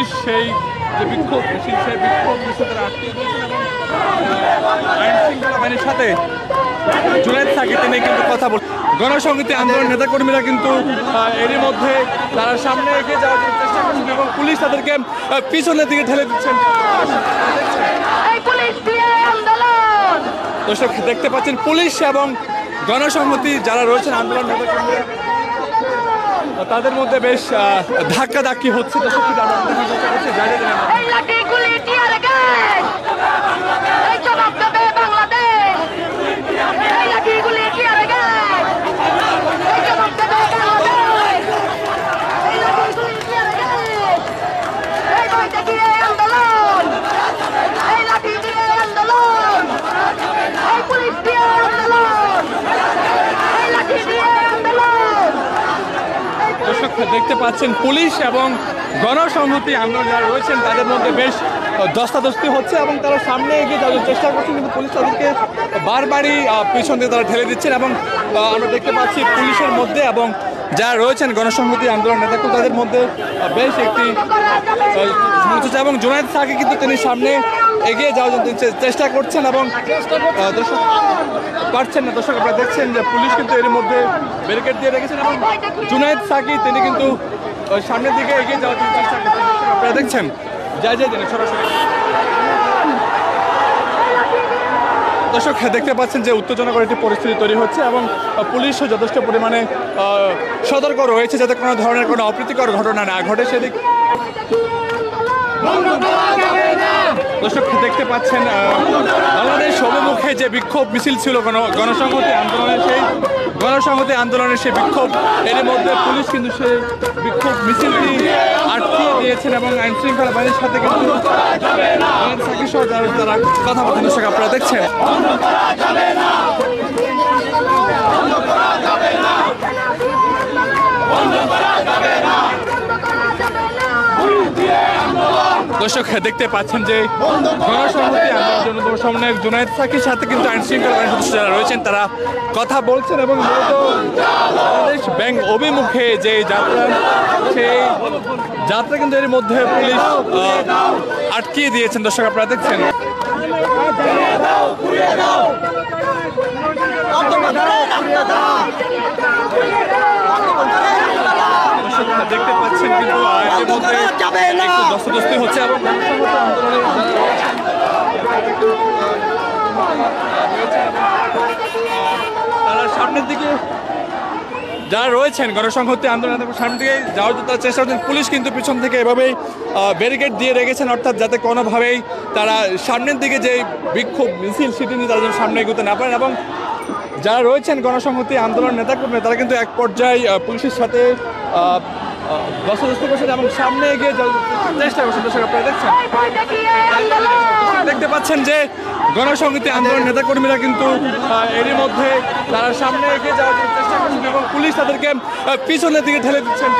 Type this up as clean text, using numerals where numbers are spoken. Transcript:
Police সেই যে বিক্ষোভ মিছিল সেই বিক্ষোভ মিছিল তারা আটকে দিয়েছেন এবং আইন শৃঙ্খলা বাহিনীর সাথে জুনায়েদ সাকি তিনি কিন্তু কথা বল গণসংহতি আন্দোলন নেতাকর্মীরা কিন্তু এরই মধ্যে তারা সামনে এগিয়ে যাওয়ার জন্য চেষ্টা করছেন এবং পুলিশ তাদেরকে পিছনের দিকে ঠেলে দিচ্ছেন। দর্শক দেখতে পাচ্ছেন পুলিশ এবং গণসংহতি যারা রয়েছেন আন্দোলন নেতাকর্মীরা তাদের মধ্যে বেশ ধাক্কাধাক্কি হচ্ছে। দর্শক দেখতে পাচ্ছেন পুলিশ এবং গণসংহতি আন্দোলন যারা রয়েছেন তাদের মধ্যে বেশ ধস্তাধস্তি হচ্ছে এবং তারা সামনে এগিয়ে যাওয়ার চেষ্টা করছেন, কিন্তু পুলিশ তাদেরকে বারবারই পিছন দিয়ে তারা ঠেলে দিচ্ছেন এবং আমরা দেখতে পাচ্ছি পুলিশের মধ্যে এবং যারা রয়েছেন গণসংহতি আন্দোলন নেতাকর্মী তাদের মধ্যে বেশ একটি সমস্যা এবং জুনায়েদ সাকি কিন্তু তিনি সামনে এগিয়ে যাওয়ার জন্য চেষ্টা করছেন এবং দর্শক পারছেন না। দর্শক আপনারা দেখছেন যে পুলিশ কিন্তু এর মধ্যে ব্যারিকেড দিয়ে রেখেছেন এবং জুনায়েদ সাকি তিনি কিন্তু সামনের দিকে এগিয়ে যাওয়ার জন্য চেষ্টা করছেন। আপনারা দেখছেন যাই সরাসরি দর্শক দেখতে পাচ্ছেন যে উত্তেজনাকর একটি পরিস্থিতি তৈরি হচ্ছে এবং পুলিশও যথেষ্ট পরিমাণে সতর্ক রয়েছে যাতে কোনো ধরনের কোনো অপ্রীতিকর ঘটনা না ঘটে সেদিক। দর্শক দেখতে পাচ্ছেন বাংলাদেশ অভিমুখে যে বিক্ষোভ মিছিল ছিল গণসংহতি আন্দোলনের সেই বিক্ষোভ এর মধ্যে পুলিশ কিন্তু সেই বিক্ষোভ মিছিলটি আটকে দিয়েছেন এবং আইন শৃঙ্খলা বাহিনীর সাথে কিন্তু তারা কথা বলছেন। দর্শক আপনারা দেখছেন দর্শক দেখতে পাচ্ছেন যে গণসংহতি আন্দোলনের সমন্বয়ক জুনায়েদ সাকির সাথে কিন্তু আইন শৃঙ্খলা বাহিনীর সদস্য যারা রয়েছেন তারা কথা বলছেন এবং মূলত বাংলাদেশ ব্যাংক অভিমুখে যে যাত্রা সেই যাত্রা কিন্তু এর মধ্যে পুলিশ আটকিয়ে দিয়েছেন। দর্শক আপনারা দেখছেন দেখতে পাচ্ছেন কিন্তু এর মধ্যে একটু ধস্তাধস্তি হচ্ছে এবং তারা সামনের দিকে যারা রয়েছেন গণসংহতি আন্দোলনের সামনে দিকে যাওয়ার জন্য চেষ্টা করছেন। পুলিশ কিন্তু পিছন থেকে এভাবেই ব্যারিকেড দিয়ে রেখেছেন, অর্থাৎ যাতে কোনোভাবেই তারা সামনের দিকে যে বিক্ষোভ মিছিল সেটি নিয়ে তারা যেন সামনে এগোতে না পারেন এবং যারা রয়েছেন গণসংহতি আন্দোলন নেতাকর্মী তারা কিন্তু এক পর্যায়ে পুলিশের সাথে ধস্তাধস্তি করছেন এবং সামনে এগিয়ে যাওয়ার চেষ্টা করছেন। দর্শক আপনারা দেখতে পাচ্ছেন যে গণসংহতি আন্দোলন নেতাকর্মীরা কিন্তু এরই মধ্যে তারা সামনে এগিয়ে যাওয়ার জন্য চেষ্টা করছেন এবং পুলিশ তাদেরকে পিছনের দিকে ঠেলে দিচ্ছেন।